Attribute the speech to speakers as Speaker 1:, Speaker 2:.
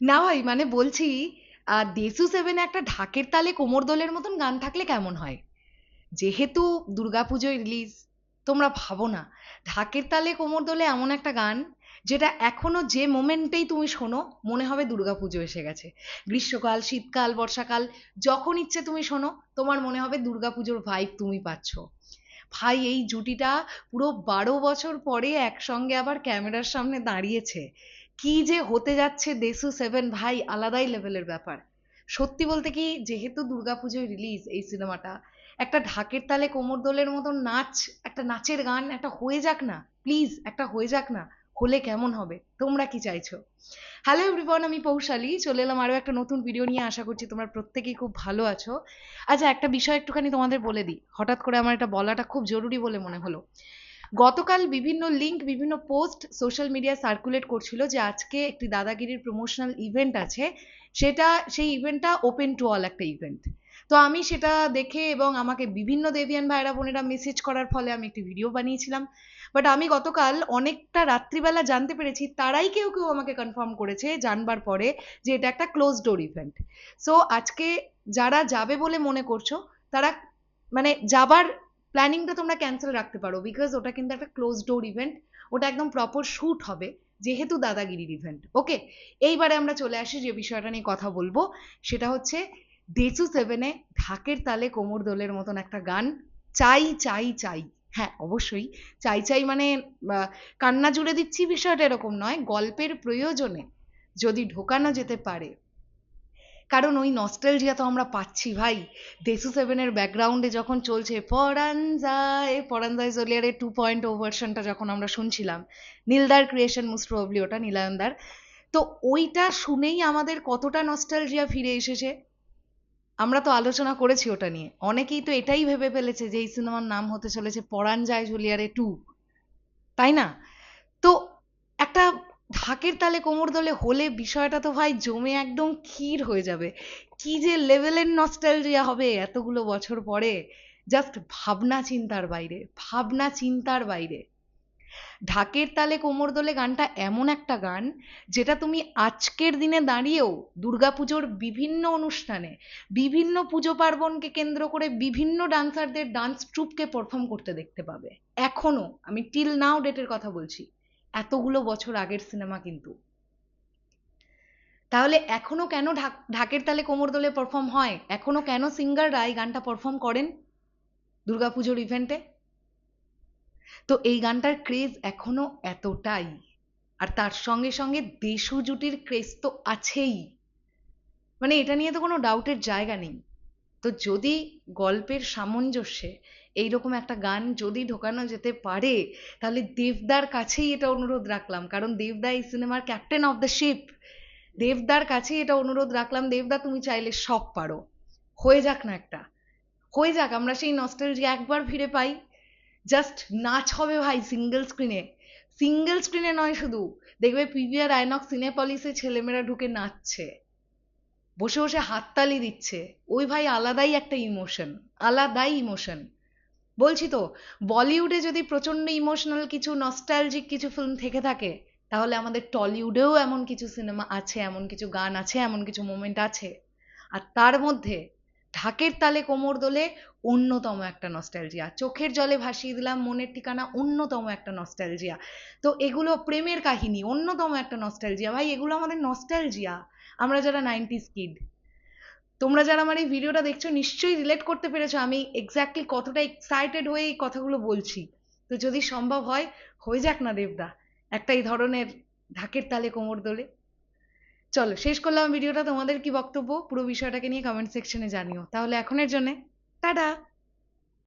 Speaker 1: না ভাই, মানে বলছি, দেসু সেভেনে একটা ঢাকের তালে কোমর দোলের মতন গান থাকলে কেমন হয়? যেহেতু দুর্গাপুজোয় রিলিজ, তোমরা ভাবো না, ঢাকের তালে কোমর দোলে এমন একটা গান যেটা এখনো যে মোমেন্টেই তুমি শোনো মনে হবে দুর্গাপুজো এসে গেছে। গ্রীষ্মকাল, শীতকাল, বর্ষাকাল, যখন ইচ্ছে তুমি শোনো, তোমার মনে হবে দুর্গাপুজোর ভাইব তুমি পাচ্ছ। ভাই, এই জুটিটা পুরো 12 বছর পরে একসঙ্গে আবার ক্যামেরার সামনে দাঁড়িয়েছে। কি যে হতে যাচ্ছে দেসু সেভেন, ভাই আলাদাই লেভেলের ব্যাপার। সত্যি বলতে কি, যেহেতু দুর্গাপুজোয় রিলিজ এই সিনেমাটা, একটা ঢাকের তালে কোমর দোলের মতন নাচ, একটা নাচের গান একটা হয়ে যাক না, প্লিজ একটা হয়ে যাক না। হলে কেমন হবে? তোমরা কি চাইছো? হ্যালো এভরিওয়ান, আমি পৌশালী চলে এলাম আরো একটা নতুন ভিডিও নিয়ে। আশা করছি তোমরা প্রত্যেকেই খুব ভালো আছো। আচ্ছা, একটা বিষয় একটুখানি তোমাদের বলে দিই, হঠাৎ করে আমার এটা বলাটা খুব জরুরি বলে মনে হলো। গতকাল বিভিন্ন লিঙ্ক, বিভিন্ন পোস্ট সোশ্যাল মিডিয়ায় সার্কুলেট করছিল যে আজকে একটি দাদাগিরির প্রমোশনাল ইভেন্ট আছে। সেটা, সেই ইভেন্টটা ওপেন টু অল একটা ইভেন্ট। তো আমি সেটা দেখে এবং আমাকে বিভিন্ন দেবিয়ান ভাইরা বোনেরা মেসেজ করার ফলে আমি একটি ভিডিও বানিয়েছিলাম। বাট আমি গতকাল অনেকটা রাত্রিবেলা জানতে পেরেছি, তারাই কেউ কেউ আমাকে কনফার্ম করেছে জানবার পরে, যে এটা একটা ক্লোজ ডোর ইভেন্ট। সো আজকে যারা যাবে বলে মনে করছো, তারা মানে যাবার প্ল্যানিংটা তোমরা ক্যান্সেল রাখতে পারো, বিকজ ওটা কিন্তু একটা ক্লোজ ডোর ইভেন্ট। ওটা একদম প্রপার শুট হবে, যেহেতু দাদাগিরির ইভেন্ট। ওকে, এইবারে আমরা চলে আসি যে বিষয়টা নিয়ে কথা বলবো। সেটা হচ্ছে দেচু সেভেনে ঢাকের তালে কোমর দোলের মতন একটা গান চাই চাই চাই। হ্যাঁ, অবশ্যই চাই চাই, মানে কান্না জুড়ে দিচ্ছি বিষয়টা এরকম নয়, গল্পের প্রয়োজনে যদি ঢোকানো যেতে পারে। কারণ ওই নস্টালজিয়া তো আমরা পাচ্ছি ভাই। দেসু সেভেনের ব্যাকগ্রাউন্ডে যখন চলছে পরান যায় জলিয়ারের 2.0 ভার্সনটা যখন আমরা শুনছিলাম, নীলদার ক্রিয়েশন মোস্ট প্রবাবলি ওটা, নীলায়নদার। তো ওইটা শুনেই আমাদের কতটা নস্টালজিয়া ফিরে এসেছে। আমরা তো আলোচনা করেছি ওটা নিয়ে, অনেকেই তো এটাই ভেবে ফেলেছে যে এই সিনেমার নাম হতে চলেছে পরান যায় ঝুলিয়ারে 2, তাই না? তো একটা ঢাকের তালে কোমর দোলে হলে বিষয়টা তো ভাই জমে একদম ক্ষীর হয়ে যাবে। কি যে লেভেলের নস্টালজিয়া হবে এতগুলো বছর পরে, জাস্ট ভাবনা চিন্তার বাইরে, ভাবনা চিন্তার বাইরে। ঢাকের তালে কোমর দোলে গানটা এমন একটা গান যেটা তুমি আজকের দিনে দাঁড়িয়েও দুর্গাপুজোর বিভিন্ন অনুষ্ঠানে, বিভিন্ন পুজো পার্বণকে কেন্দ্র করে বিভিন্ন ডান্সারদের ডান্স ট্রুপকে পারফর্ম করতে দেখতে পাবে। এখনো, আমি টিল নাও ডেটের কথা বলছি, এতগুলো বছর আগের সিনেমা কিন্তু। তাহলে এখনো কেন ঢাকের তালে কোমর দোলে পারফর্ম হয়, এখনো কেন সিঙ্গাররা এই গানটা পারফর্ম করেন দুর্গাপুজোর ইভেন্টে? তো এই গানটার ক্রেজ এখনো এতটাই। আর তার সঙ্গে সঙ্গে দেশু জুটির ক্রেজ তো আছেই, মানে এটা নিয়ে তো কোনো ডাউটের জায়গা নেই। তো যদি গল্পের সামঞ্জস্যে এইরকম একটা গান যদি ঢোকানো যেতে পারে, তাহলে দেবদার কাছেই এটা অনুরোধ রাখলাম, কারণ দেবদা এই সিনেমার ক্যাপ্টেন অফ দ্য শিপ। দেবদার কাছেই এটা অনুরোধ রাখলাম, দেবদা তুমি চাইলে সব পারো, হয়ে যাক না একটা, হয়ে যাক, আমরা সেই নস্টালজিয়া একবার ফিরে পাই। জাস্ট নাচ হবে ভাই সিঙ্গেল স্ক্রিনে, সিঙ্গেল স্ক্রিনে নয় শুধু, দেখবে পিভিআর আইনক্স সিনেপলিসে ছেলেমেয়েরা ঢুকে নাচছে, বসে বসে হাততালি দিচ্ছে। ওই ভাই আলাদাই একটা ইমোশন, আলাদাই ইমোশন। বলছি তো, বলিউডে যদি প্রচন্ড ইমোশনাল কিছু নস্টালজিক কিছু ফিল্ম থেকে থাকে, তাহলে আমাদের টলিউডেও এমন কিছু সিনেমা আছে, এমন কিছু গান আছে, এমন কিছু মোমেন্ট আছে। আর তার মধ্যে ঢাকের তালে কোমর দোলে অন্যতম একটা নস্টালজিয়া, চোখের জলে ভাসিয়ে দিলাম মনের ঠিকানা অন্যতম একটা নস্টালজিয়া। তো এগুলো প্রেমের কাহিনী অন্যতম একটা নস্টালজিয়া, ভাই এগুলো আমাদের নস্টালজিয়া। আমরা যারা 90s কিড, তোমরা যারা আমার এই ভিডিওটা দেখছো নিশ্চয়ই রিলেট করতে পেরেছো আমি এক্স্যাক্টলি কতটা এক্সাইটেড হয়ে এই কথাগুলো বলছি। তো যদি সম্ভব হয়, হয়ে যাক না দেবদা একটা এই ধরনের ঢাকের তালে কোমর দোলে। চলো শেষ করলাম ভিডিওটা, তোমাদের কি বক্তব্য পুরো বিষয়টাকে নিয়ে কমেন্ট সেকশনে জানিও। তাহলে এখনের জন্য টাটা।